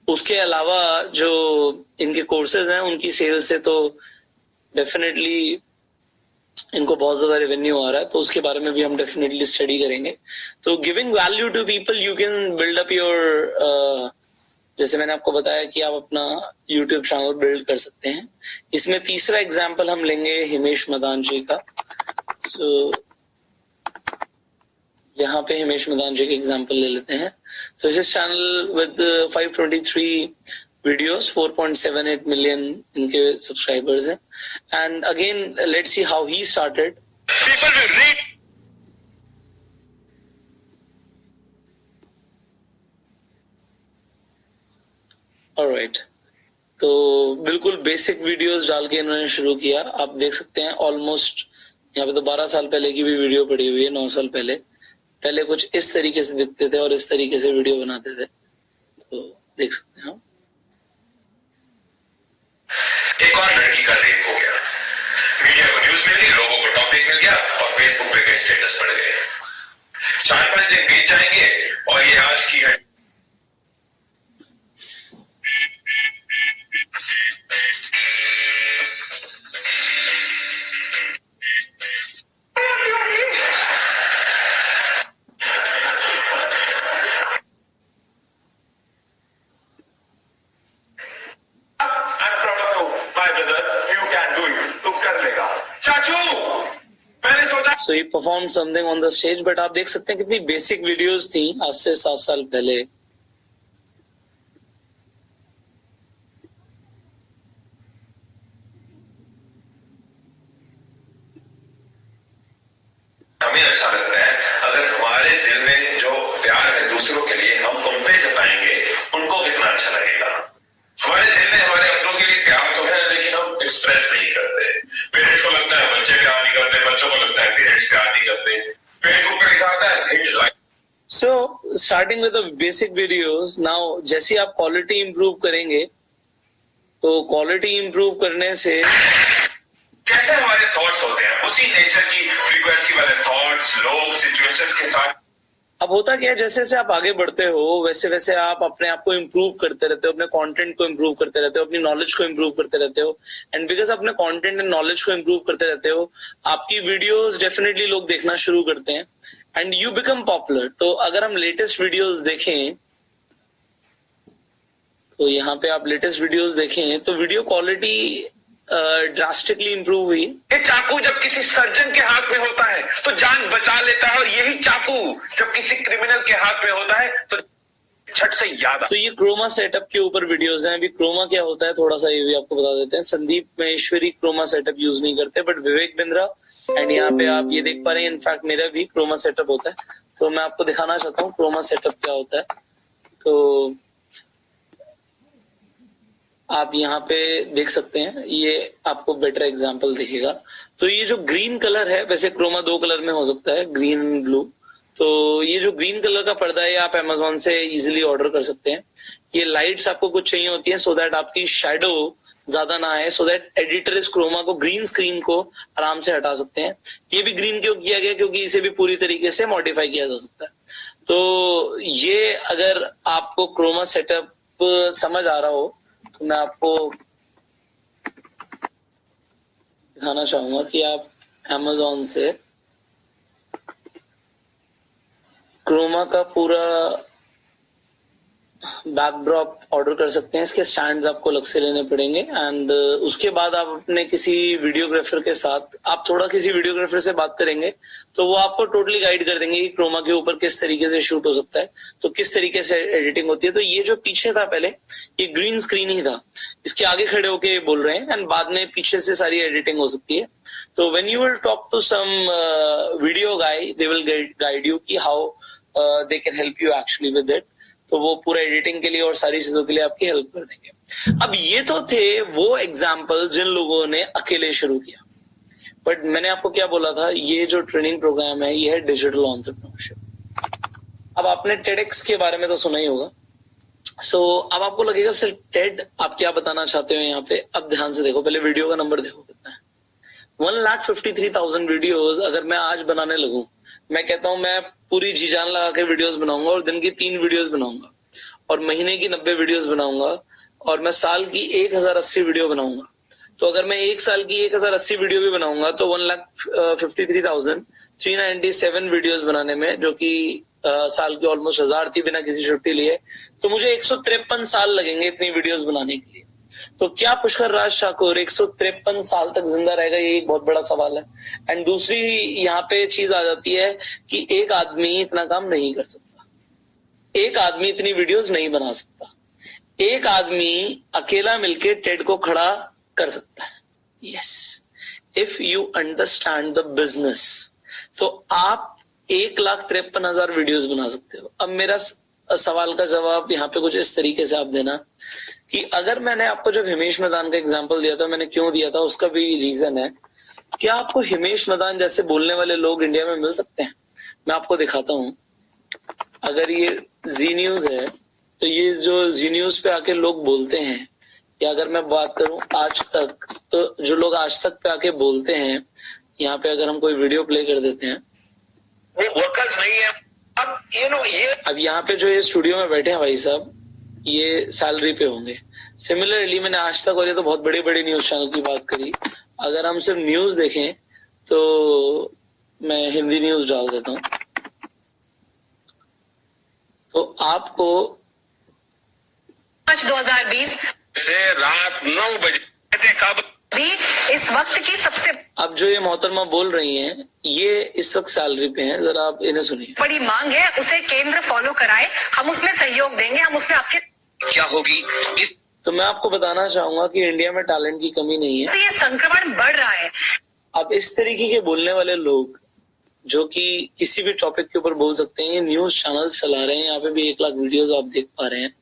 Speaker 1: उसके अलावा जो इनके कोर्सेज हैं उनकी सेल से तो डेफिनेटली इनको बहुत ज्यादा रेवेन्यू आ रहा है, तो उसके बारे में भी हम डेफिनेटली स्टडी करेंगे। तो giving value to people, you can build up your, जैसे मैंने आपको बताया कि आप अपना यूट्यूब चैनल बिल्ड कर सकते हैं। इसमें तीसरा एग्जाम्पल हम लेंगे हिमेश मदान जी का। सो यहाँ पे हिमेश मदान जी के एग्जाम्पल ले लेते हैं। तो his channel with 523 videos, 4.78 million इनके सब्सक्राइबर्स हैं। And again let's see how he started.
Speaker 6: People will read.
Speaker 1: Alright, तो बिल्कुल बेसिक वीडियोस डाल के इन्होंने शुरू किया। आप देख सकते हैं ऑलमोस्ट यहाँ पे तो 12 साल पहले की भी वीडियो पड़ी हुई है, 9 साल पहले कुछ इस तरीके से दिखते थे और इस तरीके से वीडियो बनाते थे। तो देख सकते हैं हम।
Speaker 7: एक और लड़की का रेप हो गया, मीडिया को न्यूज मिल गई, लोगों को टॉपिक मिल गया और फेसबुक पे कई स्टेटस पड़ गए। 4-5 दिन बीत जाएंगे और ये आज की है।
Speaker 1: So he performed something on the stage, but आप देख सकते हैं कितनी बेसिक वीडियोस थी आज से 7 साल पहले।
Speaker 7: हमें अच्छा लगता है अगर हमारे दिल में जो प्यार है दूसरों के लिए हम उन पे जताएंगे, उनको कितना अच्छा लगेगा। हमारे दिल में हमारे अपनों के लिए प्यार तो है, लेकिन हम एक्सप्रेस नहीं करते। पेरेंट्स को लगता है बच्चे प्यार नहीं करते, बच्चों को लगता है पेरेंट्स प्यार नहीं करते। फेसबुक पे लिखा आता है
Speaker 1: So starting with the basic videos, now जैसे आप क्वालिटी इंप्रूव करेंगे, तो क्वालिटी इंप्रूव करने से
Speaker 7: कैसे हमारे थॉट्स होते हैं, उसी नेचर की फ्रीक्वेंसी वाले थॉट्स लोग सिचुएशंस के साथ
Speaker 1: अब होता क्या है, जैसे जैसे आप आगे बढ़ते हो वैसे वैसे आप अपने आप को इम्प्रूव करते रहते हो, अपने कंटेंट को इम्प्रूव करते रहते हो, अपनी नॉलेज को इम्प्रूव करते रहते हो। एंड बिकॉज अपने कंटेंट एंड नॉलेज को इम्प्रूव करते रहते हो, आपकी वीडियोस डेफिनेटली लोग देखना शुरू करते हैं एंड यू बिकम पॉपुलर। तो अगर हम लेटेस्ट वीडियोस देखें, तो यहाँ पे आप लेटेस्ट वीडियोस देखें तो वीडियो क्वालिटी ड्रास्टिकली इंप्रूव हुई।
Speaker 7: ये चाकू जब किसी सर्जन के हाथ में होता है तो जान बचा लेता है, और यही चाकू जब किसी क्रिमिनल के हाथ में होता है तो झट से याद।
Speaker 1: तो ये क्रोमा सेटअप के ऊपर वीडियोस हैं। अभी क्रोमा क्या होता है थोड़ा सा ये भी आपको बता देते हैं। Sandeep Maheshwari chroma setup use नहीं करते, बट विवेक बिंद्रा एंड यहाँ पे आप ये देख पा रहे हैं, इनफैक्ट मेरा भी क्रोमा सेटअप होता है। तो मैं आपको दिखाना चाहता हूँ क्रोमा सेटअप क्या होता है। तो आप यहाँ पे देख सकते हैं, ये आपको बेटर एग्जांपल दिखेगा। तो ये जो ग्रीन कलर है, वैसे क्रोमा 2 कलर में हो सकता है, ग्रीन एंड ब्लू। तो ये जो ग्रीन कलर का पर्दा है आप अमेजोन से इजीली ऑर्डर कर सकते हैं। ये लाइट्स आपको कुछ चाहिए होती हैं सो दैट आपकी शेडो ज्यादा ना आए, सो दैट एडिटर इस क्रोमा को, ग्रीन स्क्रीन को आराम से हटा सकते हैं। ये भी ग्रीन क्यों किया गया, क्योंकि इसे भी पूरी तरीके से मॉडिफाई किया जा सकता है। तो ये अगर आपको क्रोमा सेटअप समझ आ रहा हो तो मैं आपको दिखाना चाहूंगा कि आप Amazon से क्रोमा का पूरा बैकड्रॉप ऑर्डर कर सकते हैं। इसके स्टैंड्स आपको अलग से लेने पड़ेंगे एंड उसके बाद आप अपने किसी वीडियोग्राफर के साथ, आप थोड़ा किसी वीडियोग्राफर से बात करेंगे तो वो आपको टोटली गाइड कर देंगे कि क्रोमा के ऊपर किस तरीके से शूट हो सकता है, तो किस तरीके से एडिटिंग होती है। तो ये जो पीछे था पहले, ये ग्रीन स्क्रीन ही था, इसके आगे खड़े होके बोल रहे हैं एंड बाद में पीछे से सारी एडिटिंग हो सकती है। तो when you will talk to some video guy, they will guide you कि how they can help you actually with it. तो वो पूरा एडिटिंग के लिए और सारी चीजों के लिए आपकी हेल्प कर देंगे। अब ये तो थे वो एग्जाम्पल जिन लोगों ने अकेले शुरू किया, बट मैंने आपको क्या बोला था, ये जो ट्रेनिंग प्रोग्राम है ये है डिजिटल एंटरप्रेन्योरशिप। अब आपने टेडएक्स के बारे में तो सुना ही होगा। सो अब आपको लगेगा सिर्फ टेड, आप क्या बताना चाहते हो यहाँ पे। अब ध्यान से देखो, पहले वीडियो का नंबर देखो कितना है। 1,53,000 वीडियोस अगर मैं आज बनाने लगूं, मैं कहता हूं मैं पूरी जी जान लगा के वीडियोस बनाऊंगा और दिन की 3 वीडियोस बनाऊंगा और महीने की 90 वीडियोस बनाऊंगा और मैं साल की 1080 वीडियो बनाऊंगा। तो अगर मैं एक साल की 1080 वीडियो भी बनाऊंगा तो 1,53,397 वीडियोस बनाने में, जो कि साल की ऑलमोस्ट 1000 थी बिना किसी छुट्टी लिए, तो मुझे 153 साल लगेंगे इतनी वीडियोस बनाने के लिए। तो क्या पुष्कर राज ठाकुर 153 साल तक जिंदा रहेगा, ये एक बहुत बड़ा सवाल है। एंड दूसरी यहाँ पे चीज आ जाती है कि एक आदमी इतना काम नहीं कर सकता, एक आदमी इतनी वीडियोस नहीं बना सकता, एक आदमी अकेला मिलके टेड को खड़ा कर सकता है। Yes, if you understand the business तो आप 1,53,000 वीडियोस बना सकते हो। अब मेरा सवाल का जवाब यहाँ पे कुछ इस तरीके से आप देना कि अगर मैंने आपको जब हिमेश मदान का एग्जांपल दिया था, मैंने क्यों दिया था उसका भी रीजन है। क्या आपको हिमेश मदान जैसे बोलने वाले लोग इंडिया में मिल सकते हैं? मैं आपको दिखाता हूं। अगर ये जी न्यूज है तो ये जो जी न्यूज पे आके लोग बोलते हैं, या अगर मैं बात करूं आज तक, तो जो लोग आज तक पे आके बोलते हैं, यहाँ पे अगर हम कोई वीडियो प्ले कर देते हैं,
Speaker 2: वो वर्कर्स नहीं है। अब ये
Speaker 1: अब यहाँ पे जो ये स्टूडियो में बैठे हैं भाई साहब, ये सैलरी पे होंगे। सिमिलरली मैंने आज तक, और ये तो बहुत बड़े बड़े न्यूज चैनल की बात करी, अगर हम सिर्फ न्यूज देखें तो मैं हिंदी न्यूज डाल देता हूं, तो आपको
Speaker 5: मार्च 2020
Speaker 2: से रात 9 बजे कब
Speaker 5: भी इस वक्त की सबसे
Speaker 1: अब जो ये मोहतरमा बोल रही हैं, ये इस वक्त सैलरी पे हैं, जरा आप इन्हें सुनिए।
Speaker 5: बड़ी मांग है, उसे केंद्र फॉलो कराए, हम उसमें सहयोग देंगे, हम उसमें आपके
Speaker 2: क्या होगी इस
Speaker 1: तो मैं आपको बताना चाहूंगा कि इंडिया में टैलेंट की कमी नहीं है।
Speaker 5: से ये संक्रमण बढ़ रहा है।
Speaker 1: अब इस तरीके के बोलने वाले लोग जो कि किसी भी टॉपिक के ऊपर बोल सकते हैं, ये न्यूज चैनल चला रहे हैं, यहाँ पे भी 1 लाख वीडियोस आप देख पा रहे हैं।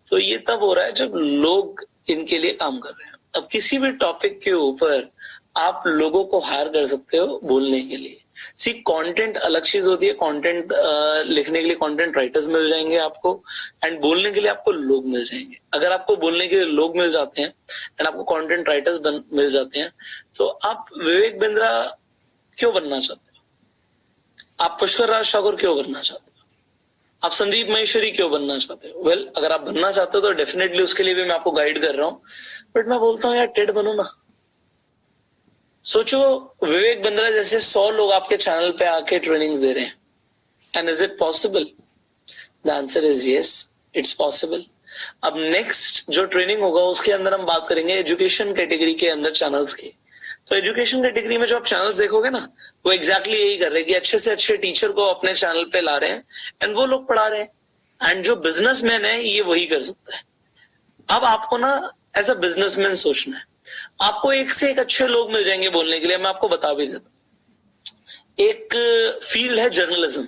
Speaker 1: तो ये तब हो रहा है जब लोग इनके लिए काम कर रहे हैं। अब किसी भी टॉपिक के ऊपर आप लोगों को हायर कर सकते हो बोलने के लिए। सी कंटेंट अलग चीज होती है, कंटेंट लिखने के लिए कंटेंट राइटर्स मिल जाएंगे आपको, एंड बोलने के लिए आपको लोग मिल जाएंगे। अगर आपको बोलने के लिए लोग मिल जाते हैं एंड आपको कंटेंट राइटर्स मिल जाते हैं, तो आप विवेक बिंद्रा क्यों बनना चाहते हो? आप पुष्कर राज ठाकुर क्यों बनना चाहते हो? आप संदीप महेश्वरी क्यों बनना चाहते हो? वेल, अगर आप बनना चाहते हो तो डेफिनेटली उसके लिए भी मैं आपको गाइड कर रहा हूँ, बट मैं बोलता हूँ यार टेड बनो ना। सोचो विवेक बिंद्रा जैसे 100 लोग आपके चैनल पे आके ट्रेनिंग्स दे रहे हैं, and is it possible? The answer is yes, it's possible. अब नेक्स्ट जो ट्रेनिंग होगा उसके अंदर हम बात करेंगे एजुकेशन कैटेगरी के अंदर चैनल्स की। तो एजुकेशन कैटेगरी में जो आप चैनल्स देखोगे ना, वो एग्जैक्टली यही कर रहे हैं कि अच्छे से अच्छे टीचर को अपने चैनल पे ला रहे हैं एंड वो लोग पढ़ा रहे हैं, एंड जो बिजनेसमैन है ये वही कर सकता है। अब आपको ना एज अ बिजनेसमैन सोचना है, आपको एक से एक अच्छे लोग मिल जाएंगे बोलने के लिए। मैं आपको बता भी देता हूं, एक फील्ड है जर्नलिज्म।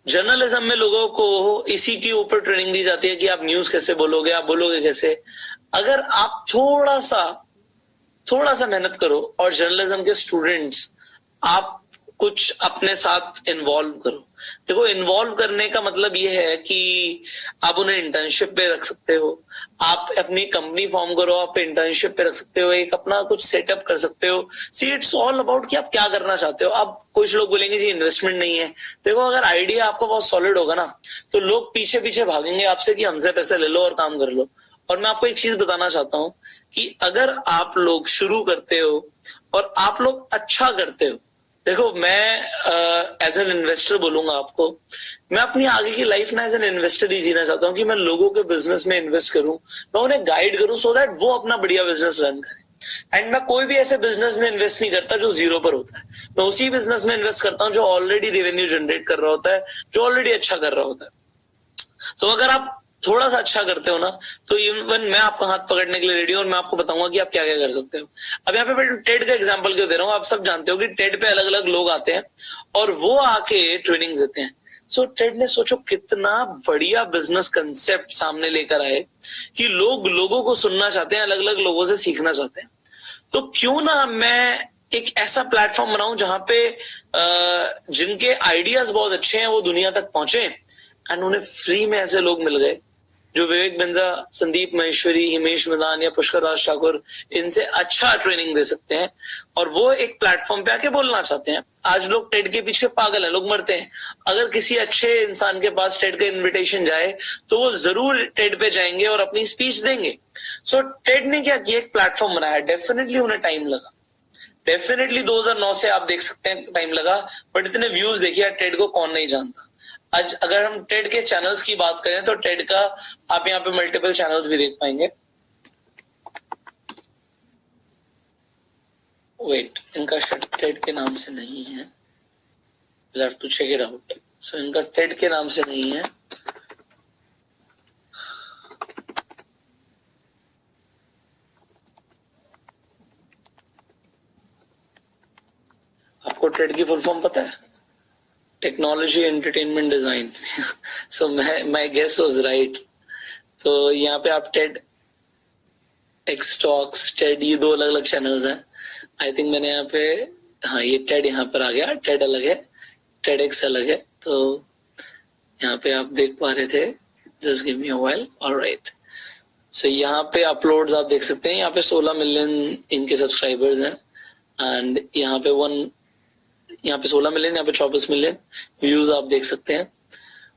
Speaker 1: जर्नलिज्म में लोगों को इसी के ऊपर ट्रेनिंग दी जाती है कि आप न्यूज कैसे बोलोगे, आप बोलोगे कैसे। अगर आप थोड़ा सा मेहनत करो और जर्नलिज्म के स्टूडेंट्स आप कुछ अपने साथ इन्वॉल्व करो। देखो, इन्वॉल्व करने का मतलब ये है कि आप उन्हें इंटर्नशिप पे रख सकते हो, आप अपनी कंपनी फॉर्म करो, आप इंटर्नशिप पे रख सकते हो, एक अपना कुछ सेटअप कर सकते हो। सी इट्स ऑल अबाउट कि आप क्या करना चाहते हो। अब कुछ लोग बोलेंगे जी इन्वेस्टमेंट नहीं है। देखो, अगर आइडिया आपका बहुत सॉलिड होगा ना, तो लोग पीछे पीछे भागेंगे आपसे कि हमसे पैसे ले लो और काम कर लो। और मैं आपको एक चीज बताना चाहता हूं कि अगर आप लोग शुरू करते हो और आप लोग अच्छा करते हो, देखो मैं एज एन इन्वेस्टर बोलूंगा आपको, मैं अपनी आगे की लाइफ ना एज एन इन्वेस्टर ही जीना चाहता हूँ कि मैं लोगों के बिजनेस में इन्वेस्ट करूं, मैं उन्हें गाइड करूं सो दैट वो अपना बढ़िया बिजनेस रन करें। एंड मैं कोई भी ऐसे बिजनेस में इन्वेस्ट नहीं करता जो जीरो पर होता है, मैं उसी बिजनेस में इन्वेस्ट करता हूँ जो ऑलरेडी रेवेन्यू जनरेट कर रहा होता है, जो ऑलरेडी अच्छा कर रहा होता है। तो अगर आप थोड़ा सा अच्छा करते हो ना, तो इवन मैं आपका हाथ पकड़ने के लिए रेडी हूं और मैं आपको बताऊंगा कि आप क्या क्या कर सकते हो। अब यहाँ पे मैं टेड का एग्जांपल क्यों दे रहा हूँ, आप सब जानते हो कि टेड पे अलग अलग लोग आते हैं और वो आके ट्रेनिंग देते हैं। सो टेड ने सोचो कितना बढ़िया बिजनेस कंसेप्ट सामने लेकर आए कि लोग लोगों को सुनना चाहते हैं, अलग अलग लोगों से सीखना चाहते हैं। तो क्यों ना मैं एक ऐसा प्लेटफॉर्म बनाऊं जहां पे जिनके आइडियाज बहुत अच्छे हैं वो दुनिया तक पहुंचे, एंड उन्हें फ्री में ऐसे लोग मिल गए जो विवेक बिंद्रा, संदीप महेश्वरी, हिमेश मैदान या पुष्कर राज ठाकुर इनसे अच्छा ट्रेनिंग दे सकते हैं, और वो एक प्लेटफॉर्म पे आके बोलना चाहते हैं। आज लोग टेड के पीछे पागल हैं, लोग मरते हैं। अगर किसी अच्छे इंसान के पास टेड का इनविटेशन जाए तो वो जरूर टेड पे जाएंगे और अपनी स्पीच देंगे। सो टेड ने क्या किया, एक प्लेटफॉर्म बनाया। डेफिनेटली उन्हें टाइम लगा, डेफिनेटली 2009 से आप देख सकते हैं टाइम लगा, बट इतने व्यूज देखिए, टेड को कौन नहीं जानता। आज अगर हम टेड के चैनल्स की बात करें तो टेड का आप यहाँ पे मल्टीपल चैनल्स भी देख पाएंगे। वेट, इनका टेड के नाम से नहीं है, we'll have to check it out। सो इनका टेड के नाम से नहीं है। आपको टेड की फुल फॉर्म पता है? Technology entertainment design. So my guess was right. तो यहाँ पे आप टेड एक्स टॉक्स, टेड, ये दो अलग अलग चैनल्स हैं। आई थिंक मैंने यहाँ पे, हाँ ये टेड यहाँ पर आ गया, टेड अलग है, टेड एक्स अलग है। तो यहाँ पे आप देख पा रहे थे, just give me a while. Alright, so यहाँ पे अपलोड्स आप देख सकते हैं, यहाँ पे 16 मिलियन इनके सब्सक्राइबर्स हैं, एंड यहाँ पे 16 मिलियन, यहाँ पे 24 मिलियन व्यूज आप देख सकते हैं।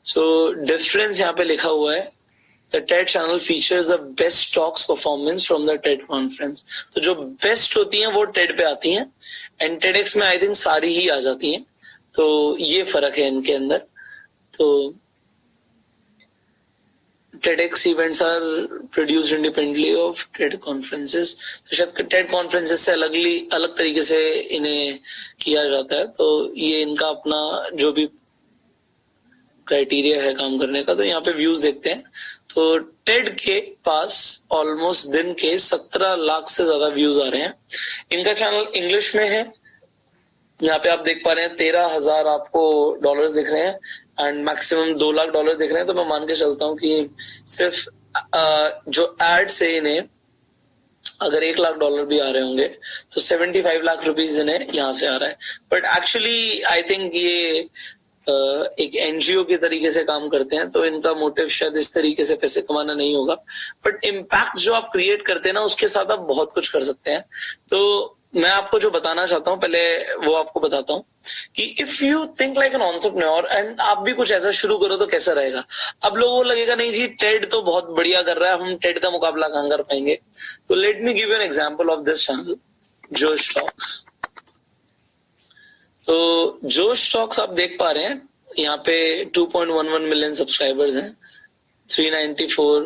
Speaker 1: सो डिफरेंस यहाँ पे लिखा हुआ है, the Ted channel features the best talks performance from the Ted conference. तो जो बेस्ट होती हैं वो टेड पे आती हैं, एंड टेडएक्स में आई थिंक सारी ही आ जाती हैं। तो ये फर्क है इनके अंदर। तो TEDx events are produced independently of TED conferences। तो शायद TED conferences से अलग तरीके से इन्हें किया जाता है। तो ये इनका अपना जो भी क्राइटेरिया है काम करने का। तो यहाँ पे व्यूज देखते हैं, तो TED के पास ऑलमोस्ट दिन के 17 लाख से ज्यादा व्यूज आ रहे हैं। इनका चैनल इंग्लिश में है, यहाँ पे आप देख पा रहे हैं 13,000 आपको डॉलर्स दिख रहे हैं, एंड मैक्सिमम 2 लाख डॉलर दिख रहे हैं। तो मैं मान के चलता हूँ कि सिर्फ जो एड से इन्हें अगर 1 लाख डॉलर भी आ रहे होंगे तो 75 लाख रुपीज इन्हें यहाँ से आ रहा है। बट एक्चुअली आई थिंक ये एक एनजीओ के तरीके से काम करते हैं, तो इनका मोटिव शायद इस तरीके से पैसे कमाना नहीं होगा। बट इम्पैक्ट जो आप क्रिएट करते हैं ना, उसके साथ आप बहुत कुछ कर सकते हैं। तो मैं आपको जो बताना चाहता हूँ पहले वो आपको बताता हूँ कि if you think like an entrepreneur and आप भी कुछ ऐसा शुरू करो तो कैसा रहेगा। अब लोगों को लगेगा नहीं जी टेड तो बहुत बढ़िया कर रहा है, हम टेड का मुकाबला कहां कर पाएंगे। तो let me give you an example of this channel जोश टॉक्स। तो जोश टॉक्स आप देख पा रहे हैं यहाँ पे 2.11 मिलियन सब्सक्राइबर्स हैं, 394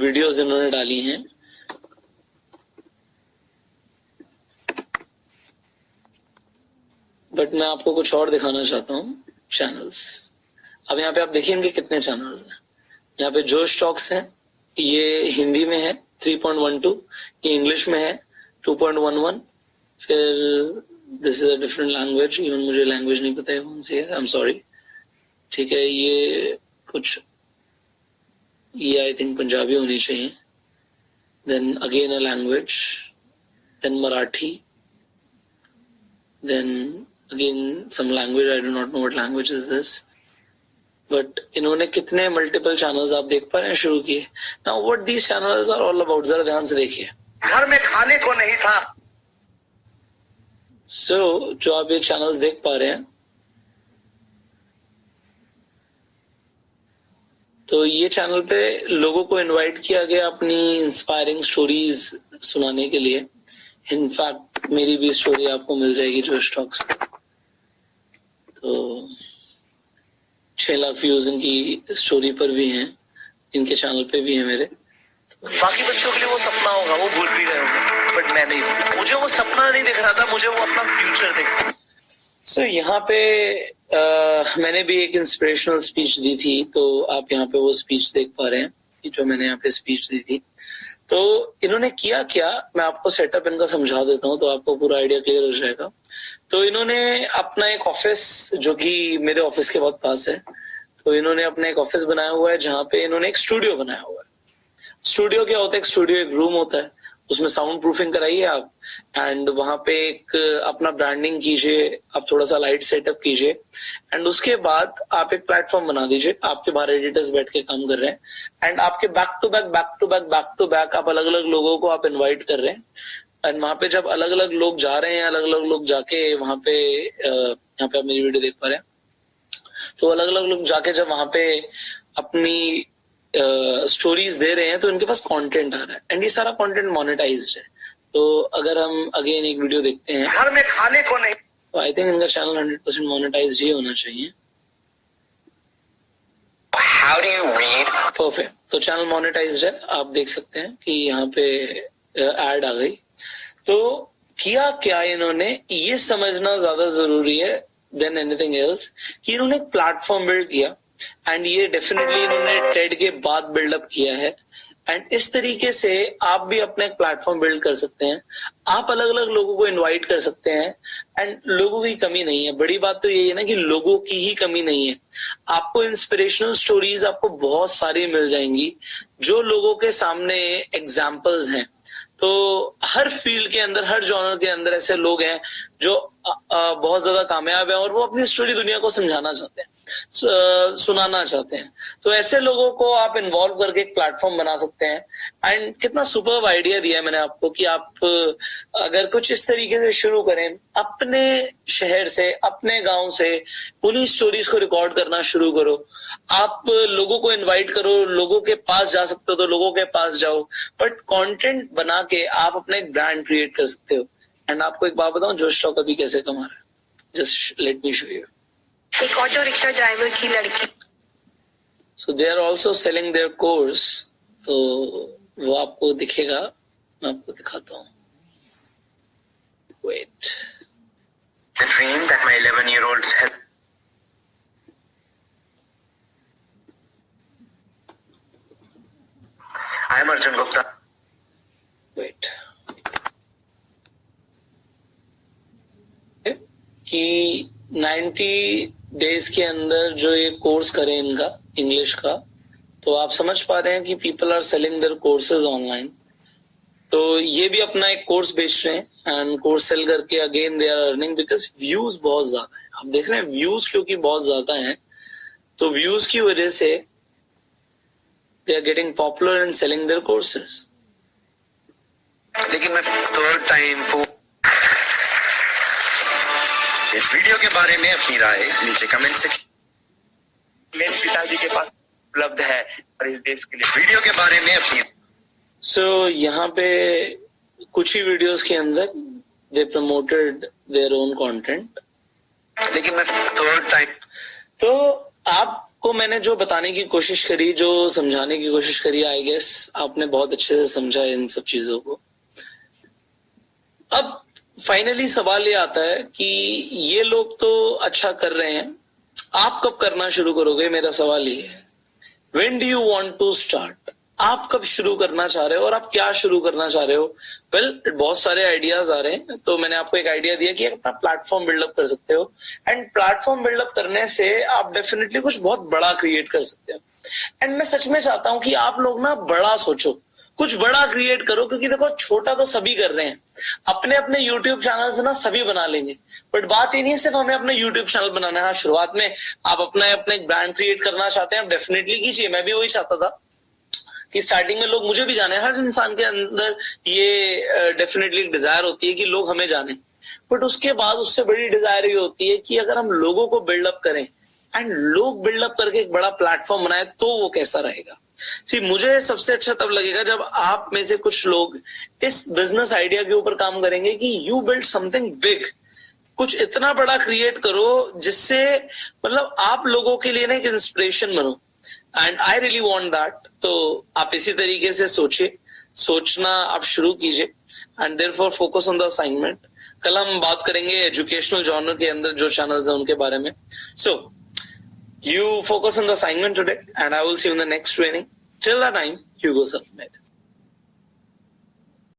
Speaker 1: वीडियोस इन्होंने डाली हैं। बट मैं आपको कुछ और दिखाना चाहता हूँ चैनल्स। अब यहाँ पे आप देखिए इनके कितने चैनल्स हैं। यहाँ पे जोश टॉक्स है, ये हिंदी में है 3.12, ये इंग्लिश में है 2.11, फिर this is a different language, even मुझे लैंग्वेज नहीं पता है कौन सी है, आई एम सॉरी। ठीक है, ये कुछ ये आई थिंक पंजाबी होनी चाहिए, then again a language, then Marathi, then again some language, I do not know what language is this, but इन्होंने कितने मल्टीपल चैनल्स आप देख पा रहे हैं शुरू किए। Now what these channels are all about, जरा ध्यान से देखिए।
Speaker 6: घर में खाने को नहीं था।
Speaker 1: So जो आप ये चैनल्स देख पा रहे हैं, तो ये चैनल पे लोगों को इनवाइट किया गया अपनी इंस्पायरिंग स्टोरीज सुनाने के लिए। इनफैक्ट मेरी भी स्टोरी आपको मिल जाएगी जोश टॉक्स पे। तो 6 लाख व्यूज इनकी स्टोरी पर भी हैं, इनके चैनल पे भी है मेरे। तो बाकी बच्चों के लिए वो सपना होगा, वो भूल भी गए होंगे, बट मैं नहीं, मुझे वो सपना नहीं दिख रहा था, मुझे वो अपना फ्यूचर दिख रहा। सो यहाँ पे मैंने भी एक इंस्पिरेशनल स्पीच दी थी, तो आप यहाँ पे वो स्पीच देख पा रहे हैं कि जो मैंने यहाँ पे स्पीच दी थी। तो इन्होंने किया क्या, मैं आपको सेटअप इनका समझा देता हूँ तो आपको पूरा आइडिया क्लियर हो जाएगा। तो इन्होंने अपना एक ऑफिस, जो कि मेरे ऑफिस के बहुत पास है, तो इन्होंने अपना एक ऑफिस बनाया हुआ है जहाँ पे इन्होंने एक स्टूडियो बनाया हुआ है। स्टूडियो क्या होता है, एक स्टूडियो एक रूम होता है, उसमें साउंड प्रूफिंग कराइए आप, एंड वहां पे एक अपना ब्रांडिंग कीजिए, आप थोड़ा सा लाइट सेटअप कीजिए, एंड उसके बाद आप एक प्लेटफॉर्म बना दीजिए। आपके बाहर एडिटर्स बैठ के काम कर रहे हैं, एंड आपके बैक टू बैक आप अलग अलग लोगों को आप इनवाइट कर रहे हैं, एंड वहां पे जब अलग अलग लोग जा रहे हैं, अलग अलग लोग जाके वहां पे यहाँ पे आप मेरी वीडियो देख पा रहे हैं, तो अलग अलग लोग जाके जब वहां पे अपनी स्टोरीज दे रहे हैं तो इनके पास कंटेंट आ रहा है, एंड ये सारा कंटेंट मोनेटाइज्ड है। तो अगर हम अगेन एक वीडियो देखते हैं,
Speaker 6: घर में खाने को नहीं,
Speaker 1: तो आई थिंक इनका चैनल 100% मोनेटाइज्ड ही होना चाहिए।
Speaker 6: How do you read?
Speaker 1: Perfect, तो चैनल मोनेटाइज्ड है, आप देख सकते हैं कि यहाँ पे एड आ गई। तो किया क्या इन्होंने, ये समझना ज्यादा जरूरी है देन एनीथिंग एल्स, कि इन्होंने एक प्लेटफॉर्म बिल्ड किया, एंड ये डेफिनेटली इन्होंने टेड के बाद बिल्डअप किया है, एंड इस तरीके से आप भी अपना एक प्लेटफॉर्म बिल्ड कर सकते हैं। आप अलग अलग लोगों को इनवाइट कर सकते हैं, एंड लोगों की कमी नहीं है। बड़ी बात तो यही है ना कि लोगों की ही कमी नहीं है। आपको इंस्पिरेशनल स्टोरीज आपको बहुत सारी मिल जाएंगी, जो लोगों के सामने एग्जाम्पल्स हैं। तो हर फील्ड के अंदर, हर जॉनर के अंदर ऐसे लोग हैं जो बहुत ज्यादा कामयाब है, और वो अपनी स्टोरी दुनिया को समझाना चाहते हैं, सुनाना चाहते हैं। तो ऐसे लोगों को आप इन्वॉल्व करके एक प्लेटफॉर्म बना सकते हैं। एंड कितना सुपर्ब आइडिया दिया है मैंने आपको कि आप अगर कुछ इस तरीके से शुरू करें, अपने शहर से, अपने गांव से उन्हीं स्टोरीज को रिकॉर्ड करना शुरू करो। आप लोगों को इनवाइट करो, लोगों के पास जा सकते हो तो लोगों के पास जाओ, बट कंटेंट बना के आप अपना एक ब्रांड क्रिएट कर सकते हो। एंड आपको एक बात बताऊं, जोश टॉक अभी कैसे कमा रहा है, just let me show you.
Speaker 5: एक ऑटो रिक्शा ड्राइवर की लड़की,
Speaker 1: so they are also selling their course, तो वो आपको दिखेगा, मैं आपको दिखाता हूँ। Wait,
Speaker 2: The dream that my 11-year-olds have. I am Arjun Gupta.
Speaker 1: Wait, कि 90 डेज के अंदर जो ये कोर्स करें इनका इंग्लिश का, तो आप समझ पा रहे हैं कि people are selling their courses online. तो ये भी अपना एक कोर्स बेच रहे हैं, एंड कोर्स सेल करके again they are earning, because views बहुत ज्यादा है। आप देख रहे हैं व्यूज क्योंकि बहुत ज्यादा हैं, तो व्यूज की वजह से they are getting popular and selling their courses.
Speaker 2: लेकिन मैं थर्ड टाइम
Speaker 6: इस वीडियो के बारे में अपनी राय नीचे कमेंट सेक्शन
Speaker 2: मेरे पिताजी के पास उपलब्ध है और इस देश के लिए
Speaker 6: वीडियो के बारे में अपनी
Speaker 1: यहाँ पे कुछ ही वीडियोस के अंदर दे प्रमोटेड देयर ओन कंटेंट,
Speaker 2: लेकिन मैं थर्ड टाइम
Speaker 1: तो आपको मैंने जो बताने की कोशिश करी, जो समझाने की कोशिश करी, आई गेस आपने बहुत अच्छे से समझा इन सब चीजों को। अब फाइनली सवाल ये आता है कि ये लोग तो अच्छा कर रहे हैं, आप कब करना शुरू करोगे? मेरा सवाल ये है, when do you want to start? आप कब शुरू करना चाह रहे हो और आप क्या शुरू करना चाह रहे हो? वेल, बहुत सारे आइडियाज आ रहे हैं, तो मैंने आपको एक आइडिया दिया कि अपना प्लेटफॉर्म बिल्डअप कर सकते हो, एंड प्लेटफॉर्म बिल्डअप करने से आप डेफिनेटली कुछ बहुत बड़ा क्रिएट कर सकते हो। एंड मैं सच में चाहता हूं कि आप लोग ना बड़ा सोचो, कुछ बड़ा क्रिएट करो, क्योंकि देखो छोटा तो सभी कर रहे हैं, अपने अपने यूट्यूब चैनल से ना सभी बना लेंगे, बट बात ये नहीं है सिर्फ हमें अपना यूट्यूब चैनल बनाना है। हाँ, शुरुआत में आप अपना एक ब्रांड क्रिएट करना चाहते हैं, आप डेफिनेटली कीजिए, मैं भी वही चाहता था कि स्टार्टिंग में लोग मुझे भी जाने, हर इंसान के अंदर ये डेफिनेटली डिजायर होती है कि लोग हमें जाने, बट उसके बाद उससे बड़ी डिजायर ये होती है कि अगर हम लोगों को बिल्डअप करें एंड लोग बिल्डअप करके एक बड़ा प्लेटफॉर्म बनाए तो वो कैसा रहेगा। मुझे सबसे अच्छा तब लगेगा जब आप में से कुछ लोग इस बिजनेस आइडिया के ऊपर काम करेंगे कि यू बिल्ड समथिंग बिग, कुछ इतना बड़ा क्रिएट करो जिससे मतलब आप लोगों के लिए ना एक इंस्पिरेशन बनो, and I really want that. तो आप इसी तरीके से सोचिए, सोचना आप शुरू कीजिए, and therefore focus on the assignment. कल हम बात करेंगे एजुकेशनल जॉनर के अंदर जो चैनल्स हैं उनके बारे में। सो you focus on the assignment today, and I will see you in the next training. Till that time, you go self-made.